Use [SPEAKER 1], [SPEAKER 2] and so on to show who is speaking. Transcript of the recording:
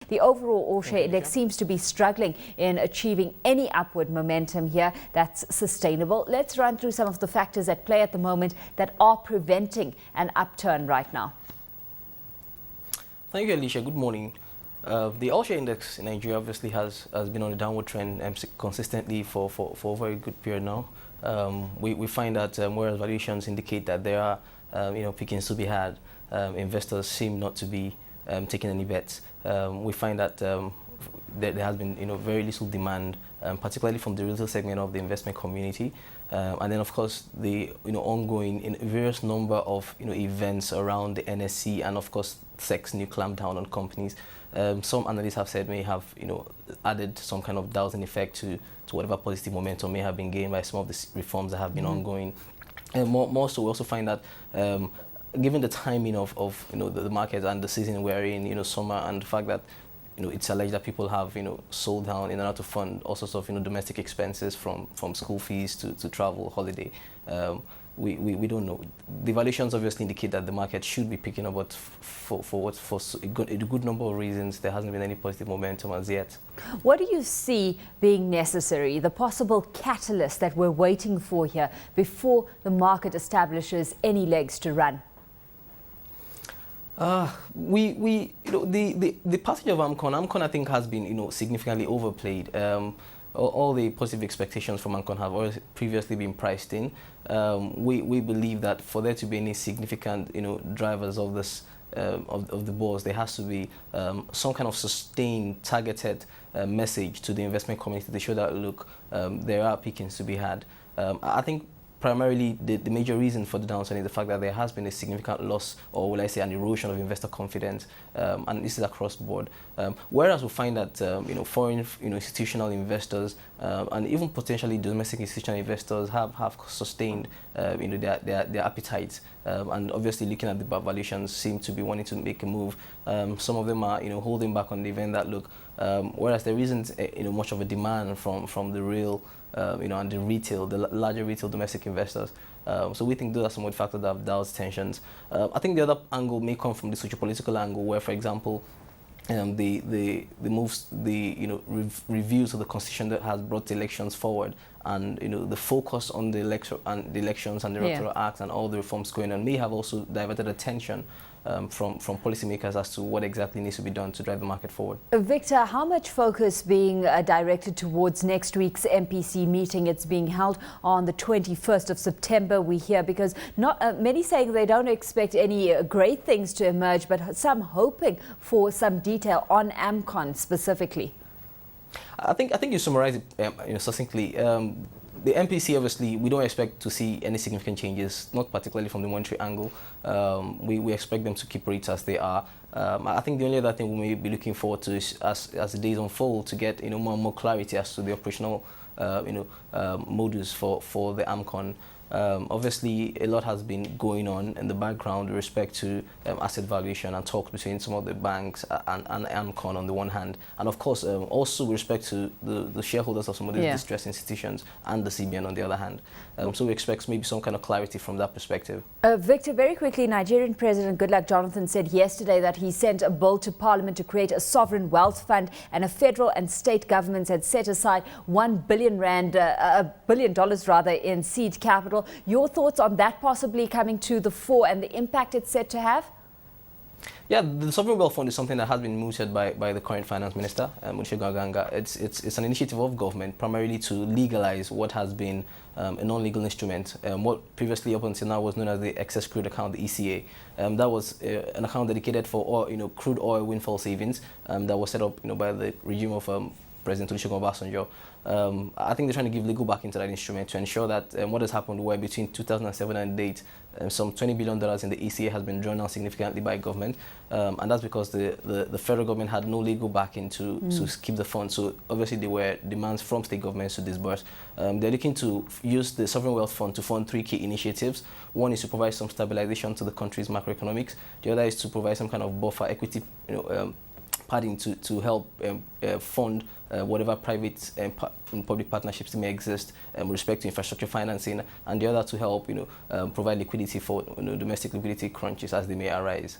[SPEAKER 1] the overall all-share index seems to be struggling in achieving any upward momentum here that's sustainable. Let's run through some of the factors at play at the moment that are preventing an upturn right now.
[SPEAKER 2] Thank you, Alishia. Good morning. The all-share index in Nigeria obviously has been on a downward trend consistently for a very good period now. We find that whereas valuations indicate that there are pickings to be had, investors seem not to be taking any bets. We find that there has been very little demand, particularly from the retail segment of the investment community, and then of course the ongoing various number of events around the NSC and of course SEC's new clampdown on companies. Some analysts have said may have added some kind of dousing effect to whatever positive momentum may have been gained by some of the reforms that have been ongoing. And more so, we also find that given the timing of the market and the season we're in, summer, and the fact that it's alleged that people have sold down in order to fund all sorts of domestic expenses from school fees to travel, holiday. We don't know. The valuations obviously indicate that the market should be picking up, but for a good number of reasons, there hasn't been any positive momentum as yet.
[SPEAKER 1] What do you see being necessary, the possible catalyst that we're waiting for here before the market establishes any legs to run?
[SPEAKER 2] The passage of AMCOM I think has been significantly overplayed. All the positive expectations from AMCOM have already previously been priced in. We believe that for there to be any significant drivers of this of the bourse, there has to be some kind of sustained, targeted message to the investment community to show that look, there are pickings to be had. I think primarily, the major reason for the downturn is the fact that there has been a significant loss, or will I say an erosion of investor confidence, and this is across the board. Whereas we find that foreign institutional investors and even potentially domestic institutional investors have sustained their appetites, and obviously looking at the valuations seem to be wanting to make a move. Some of them are holding back on the event that look, whereas there isn't much of a demand from the real and the retail, the larger retail domestic investors. So we think those are some of the factors that have doused tensions. I think the other angle may come from the socio-political angle, where, for example, the moves, reviews of the constitution that has brought the elections forward, and the focus on the elections and the electoral act and all the reforms going on may have also diverted attention from policymakers as to what exactly needs to be done to drive the market forward.
[SPEAKER 1] Victor, how much focus being directed towards next week's MPC meeting? It's being held on the 21st of September, we hear, because not many saying they don't expect any great things to emerge, but some hoping for some detail on AMCOM specifically.
[SPEAKER 2] I think you summarized it succinctly. The MPC, obviously, we don't expect to see any significant changes, not particularly from the monetary angle. We expect them to keep rates as they are. I think the only other thing we may be looking forward to is, as the days unfold, to get more and more clarity as to the operational modus for the AMCOM. Obviously, a lot has been going on in the background with respect to asset valuation and talks between some of the banks and AMCOM on the one hand, and of course also with respect to the shareholders of some of these distressed institutions and the CBN on the other hand. So we expect maybe some kind of clarity from that perspective.
[SPEAKER 1] Victor, very quickly, Nigerian President Goodluck Jonathan said yesterday that he sent a bill to Parliament to create a sovereign wealth fund, and a federal and state governments had set aside $1 billion rather in seed capital. Your thoughts on that possibly coming to the fore and the impact it's set to have?
[SPEAKER 2] Yeah, the Sovereign Wealth Fund is something that has been mooted by the current Finance Minister, Alishia Seckam. It's an initiative of government primarily to legalize what has been a non-legal instrument. What previously up until now was known as the Excess Crude Account, the ECA. That was an account dedicated for crude oil windfall savings that was set up by the regime of President Olusegun Obasanjo. I think they're trying to give legal backing to that instrument to ensure that what has happened where between 2007 and date, some $20 billion in the ECA has been drawn down significantly by government, and that's because the federal government had no legal backing to keep the fund. So obviously there were demands from state governments to disburse. They're looking to use the Sovereign Wealth Fund to fund three key initiatives. One is to provide some stabilization to the country's macroeconomics. The other is to provide some kind of buffer equity padding to help fund whatever private and public partnerships may exist with respect to infrastructure financing, and the other to help provide liquidity for domestic liquidity crunches as they may arise.